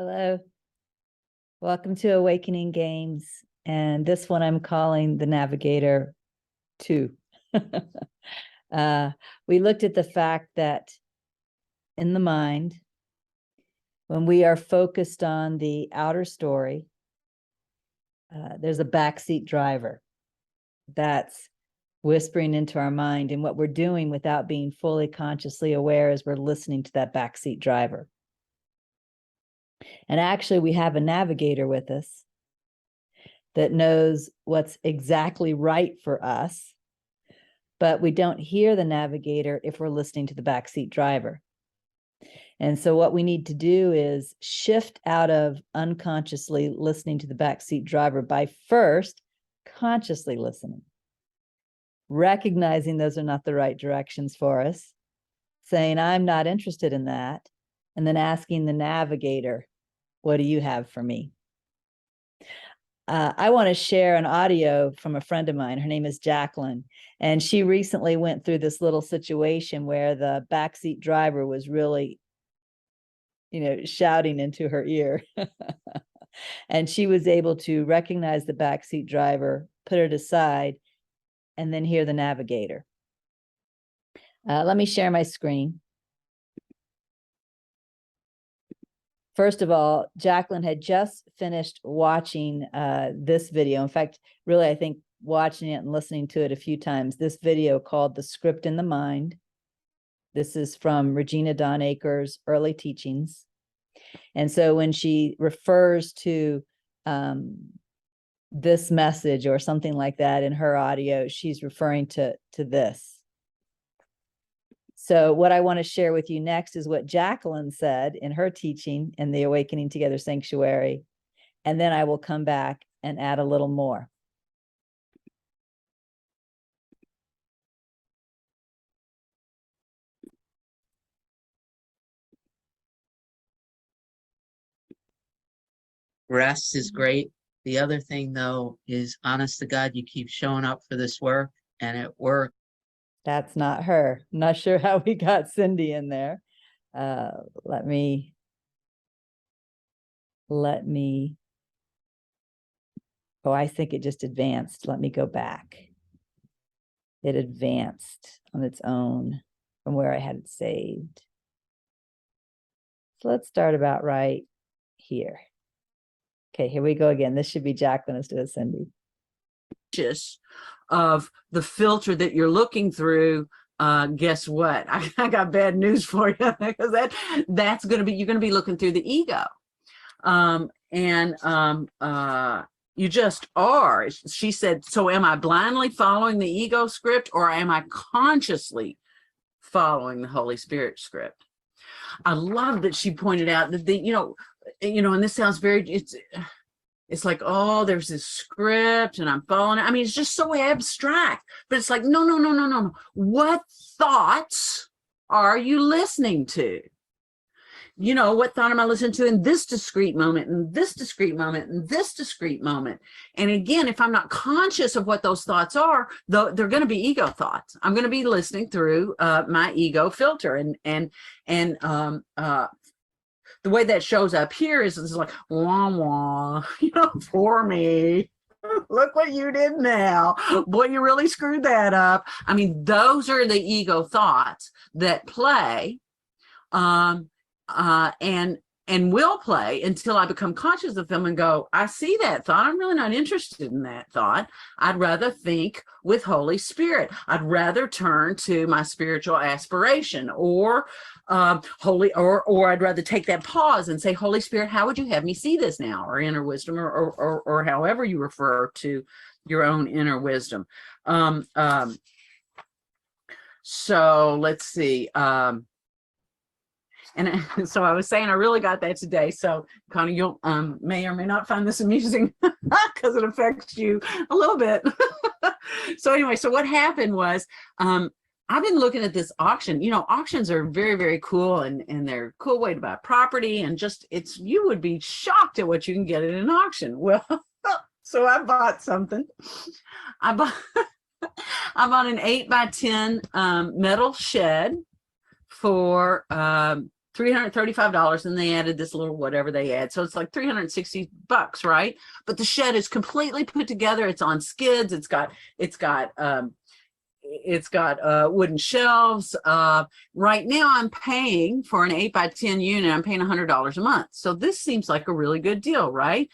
Hello. Welcome to Awakening Games. And this one I'm calling the Navigator 2. We looked at the fact that in the mind, when we are focused on the outer story, there's a backseat driver that's whispering into our mind. And what we're doing without being fully consciously aware is we're listening to that backseat driver. And actually, we have a navigator with us that knows what's exactly right for us, but we don't hear the navigator if we're listening to the backseat driver. And so what we need to do is shift out of unconsciously listening to the backseat driver by first consciously listening, recognizing those are not the right directions for us, saying, I'm not interested in that, and then asking the navigator, what do you have for me? I want to share an audio from a friend of mine. Her name is Jacqueline, and she recently went through this little situation where the backseat driver was really, shouting into her ear. And she was able to recognize the backseat driver, put it aside, and then hear the navigator. Let me share my screen. First of all, Jacqueline had just finished watching this video. In fact, really, I think watching it and listening to it a few times, this video called The Script in the Mind. This is from Regina Akers' early teachings. And so when she refers to this message or something like that in her audio, she's referring to this. So what I want to share with you next is what Jacqueline said in her teaching in the Awakening Together Sanctuary. And then I will come back and add a little more. Rest is great. The other thing, though, is honest to God, you keep showing up for this work and it works. That's not her. I'm not sure how we got Cindy in there. Let me. Oh, I think it just advanced. Let me go back. It advanced on its own from where I had it saved. So let's start about right here. Okay, here we go again. This should be Jacqueline instead of Cindy. Of the filter that you're looking through, guess what? I got bad news for you, because that's going to be, you're going to be looking through the ego. You just are. She said, so am I blindly following the ego script, or am I consciously following the Holy Spirit script? I love that she pointed out that and this sounds very, it's like, oh, there's this script and I'm following it. I mean, it's just so abstract, but it's like, no. What thoughts are you listening to? What thought am I listening to in this discrete moment, and this discrete moment, and this discrete moment? And again, if I'm not conscious of what those thoughts are, they're going to be ego thoughts. I'm going to be listening through my ego filter, and the way that shows up here is like, wah, wah, for me. Look what you did now. Boy, you really screwed that up. I mean, those are the ego thoughts that play and will play until I become conscious of them and go, I see that thought. I'm really not interested in that thought. I'd rather think with Holy Spirit. I'd rather turn to my spiritual aspiration, or I'd rather take that pause and say, Holy Spirit, how would you have me see this now? Or inner wisdom, or however you refer to your own inner wisdom. So let's see. And so I was saying, I really got that today. So Connie, you'll may or may not find this amusing because it affects you a little bit. So anyway, so what happened was, I've been looking at this auction. Auctions are very, very cool, and they're a cool way to buy property, and you would be shocked at what you can get at an auction. Well, so I bought something. I bought an 8x10 metal shed for $335, and they added this little whatever they add. So it's like $360, right? But the shed is completely put together. It's on skids. It's got wooden shelves. Right now I'm paying for an 8x10 unit. I'm paying $100 a month. So this seems like a really good deal, right?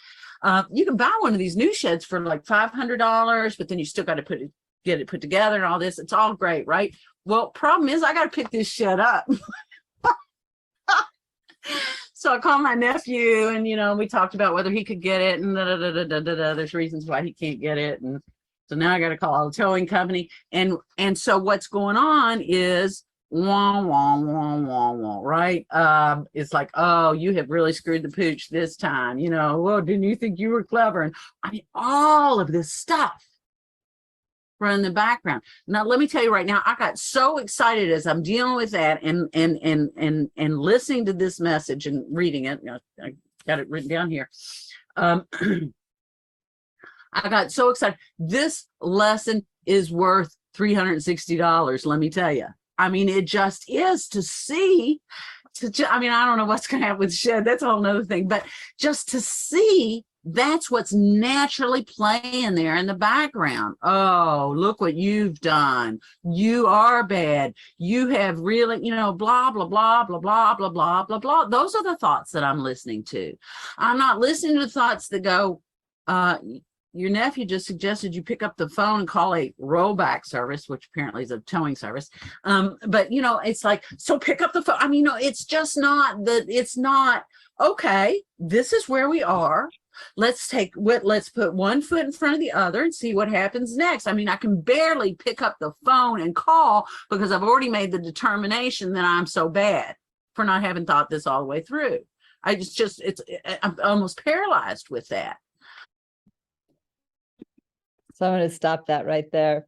You can buy one of these new sheds for like $500, but then you still got to get it put together and all this. It's all great, right? Well, problem is I got to pick this shed up. So I called my nephew, and we talked about whether he could get it, and there's reasons why he can't get it, and so now I got to call the towing company, and so what's going on is wah wah wah wah wah, right? It's like, oh, you have really screwed the pooch this time, well, didn't you think you were clever? And I mean, all of this stuff in the background. Now, let me tell you right now, I got so excited as I'm dealing with that and listening to this message and reading it. I got it written down here. I got so excited. This lesson is worth $360. Let me tell you. I mean, it just is to see. I mean, I don't know what's going to happen with shed. That's a whole nother thing. But just to see, that's what's naturally playing there in the background. Oh, look what you've done. You are bad. You have really, blah, blah, blah, blah, blah, blah, blah, blah, blah. Those are the thoughts that I'm listening to. I'm not listening to the thoughts that go, your nephew just suggested you pick up the phone and call a rollback service, which apparently is a towing service. But it's like, so pick up the phone. I mean, it's just not that. It's not, okay, this is where we are. Let's put one foot in front of the other and see what happens next. I mean, I can barely pick up the phone and call because I've already made the determination that I'm so bad for not having thought this all the way through. I'm almost paralyzed with that. So I'm going to stop that right there.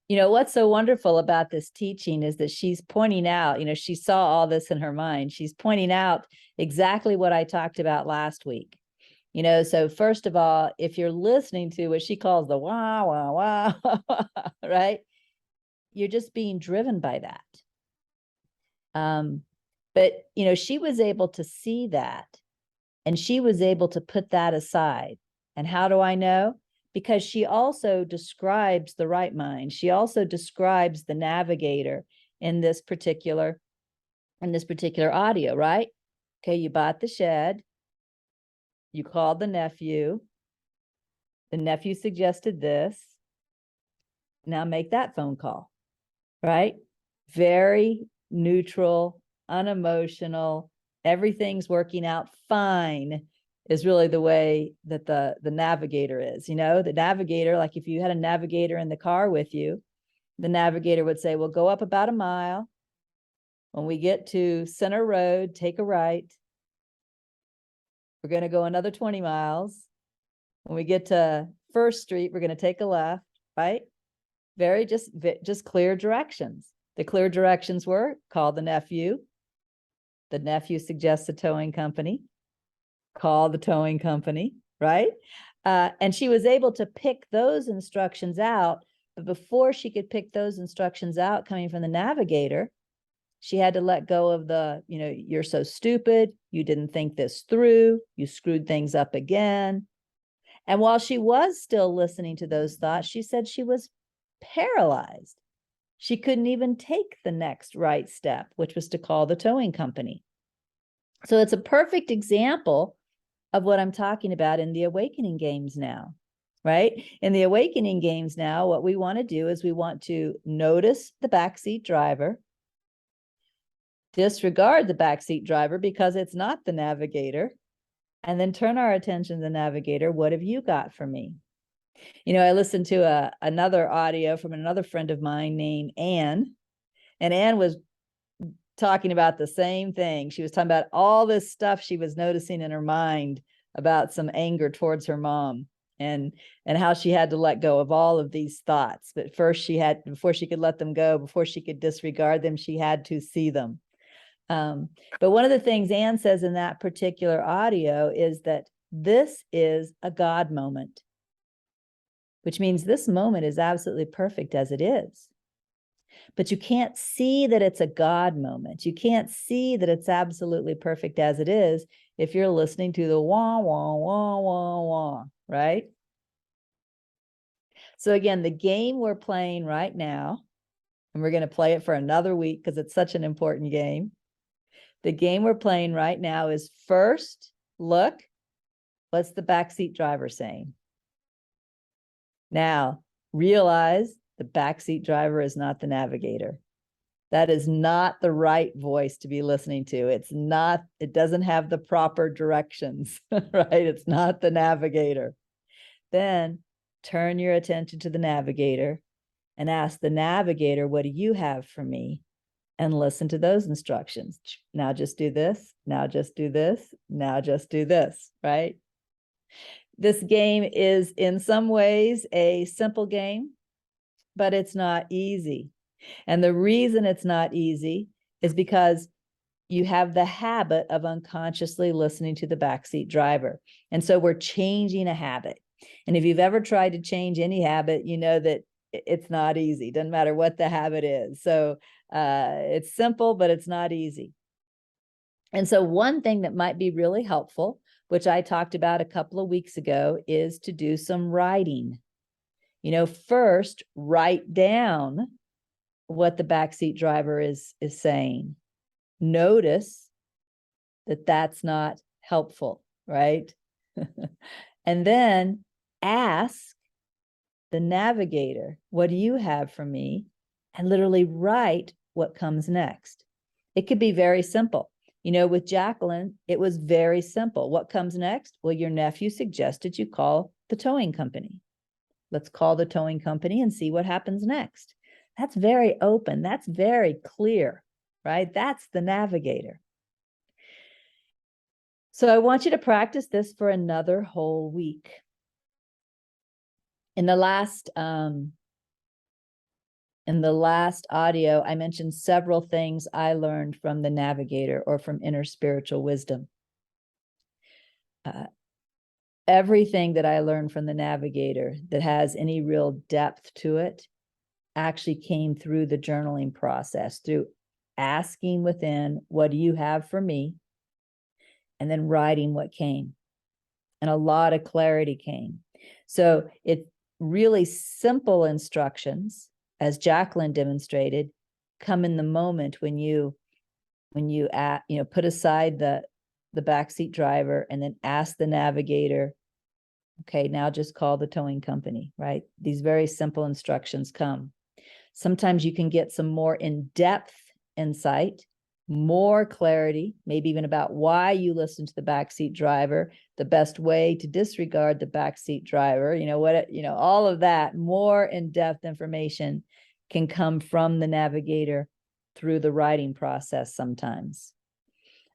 What's so wonderful about this teaching is that she's pointing out, she saw all this in her mind. She's pointing out exactly what I talked about last week. So first of all, if you're listening to what she calls the wah, wah, wah, right? You're just being driven by that. But, she was able to see that, and she was able to put that aside. And how do I know? Because she also describes the right mind. She also describes the navigator in this particular audio, right? Okay, you bought the shed. You called the nephew. The nephew suggested this. Now make that phone call, right? Very neutral, unemotional. Everything's working out fine is really the way that the navigator is. The navigator, like if you had a navigator in the car with you, the navigator would say, well, go up about a mile. When we get to Center Road, take a right. We're going to go another 20 miles. When we get to First Street, we're going to take a left, right? Very just clear directions. The clear directions were call the nephew. The nephew suggests a towing company. Call the towing company, right? And she was able to pick those instructions out. But before she could pick those instructions out coming from the navigator, she had to let go of the, you're so stupid. You didn't think this through. You screwed things up again. And while she was still listening to those thoughts, she said she was paralyzed. She couldn't even take the next right step, which was to call the towing company. So it's a perfect example of what I'm talking about in the awakening games now, right? In the awakening games now, what we want to do is we want to notice the backseat driver, disregard the backseat driver because it's not the navigator, and then turn our attention to the navigator. What have you got for me? I listened to another audio from another friend of mine named Anne, and Anne was talking about the same thing. She was talking about all this stuff she was noticing in her mind about some anger towards her mom and how she had to let go of all of these thoughts. But first before she could let them go, before she could disregard them, she had to see them. But one of the things Anne says in that particular audio is that this is a God moment, which means this moment is absolutely perfect as it is. But you can't see that it's a God moment. You can't see that it's absolutely perfect as it is if you're listening to the wah, wah, wah, wah, wah, right? So again, the game we're playing right now, and we're going to play it for another week because it's such an important game. The game we're playing right now is first look, what's the backseat driver saying? Now, realize the backseat driver is not the navigator. That is not the right voice to be listening to. It's not, it doesn't have the proper directions, right? It's not the navigator. Then turn your attention to the navigator and ask the navigator, what do you have for me? And listen to those instructions. Now just do this. Now just do this. Now just do this, right? This game is in some ways a simple game, but it's not easy. And the reason it's not easy is because you have the habit of unconsciously listening to the backseat driver. And so we're changing a habit. And if you've ever tried to change any habit, you know that it's not easy. Doesn't matter what the habit is. So it's simple, but it's not easy. And so one thing that might be really helpful, which I talked about a couple of weeks ago, is to do some writing. You know, first write down what the backseat driver is saying. Notice that that's not helpful, right? And then ask the navigator, what do you have for me? And literally write what comes next. It could be very simple. You know, with Jacqueline, it was very simple. What comes next? Well, your nephew suggested you call the towing company. Let's call the towing company and see what happens next. That's very open. That's very clear, right? That's the navigator. So I want you to practice this for another whole week. In the last audio, I mentioned several things I learned from the navigator or from inner spiritual wisdom. Everything that I learned from the navigator that has any real depth to it actually came through the journaling process, through asking within, what do you have for me? And then writing what came. And a lot of clarity came. So it's really simple instructions, as Jacqueline demonstrated, come in the moment when you put aside the backseat driver and then ask the navigator, okay, now just call the towing company, right? These very simple instructions come. Sometimes you can get some more in-depth insight, more clarity, maybe even about why you listen to the backseat driver, the best way to disregard the backseat driver, all of that, more in-depth information can come from the navigator through the writing process sometimes.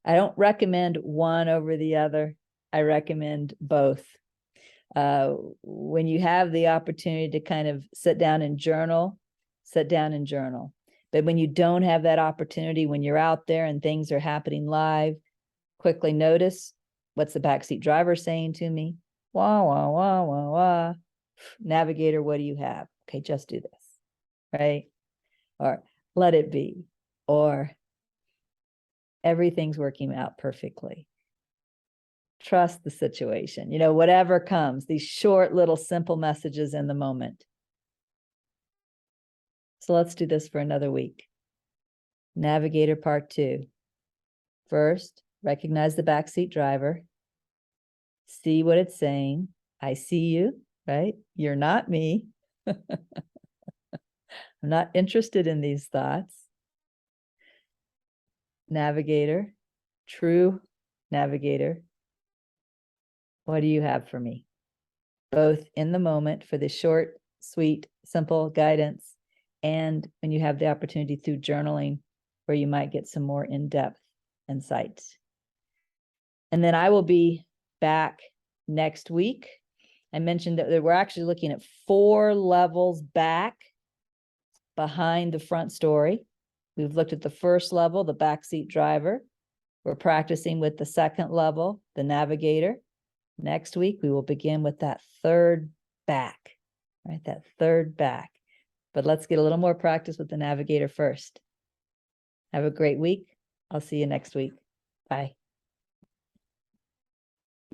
I don't recommend one over the other. I recommend both. When you have the opportunity to kind of sit down and journal, sit down and journal. But when you don't have that opportunity, when you're out there and things are happening live, quickly notice, what's the backseat driver saying to me? Wah, wah, wah, wah, wah. Navigator, what do you have? Okay, just do this, right? Or let it be. Or everything's working out perfectly. Trust the situation. Whatever comes, these short little simple messages in the moment. So let's do this for another week. Navigator part 2. First, recognize the backseat driver. See what it's saying. I see you, right? You're not me. I'm not interested in these thoughts. Navigator, true navigator. What do you have for me? Both in the moment for the short, sweet, simple guidance, and when you have the opportunity through journaling, where you might get some more in-depth insights. And then I will be back next week. I mentioned that we're actually looking at 4 levels back behind the front story. We've looked at the first level, the backseat driver. We're practicing with the second level, the navigator. Next week, we will begin with that third back, right? That third back. But let's get a little more practice with the Navigator first. Have a great week. I'll see you next week. Bye.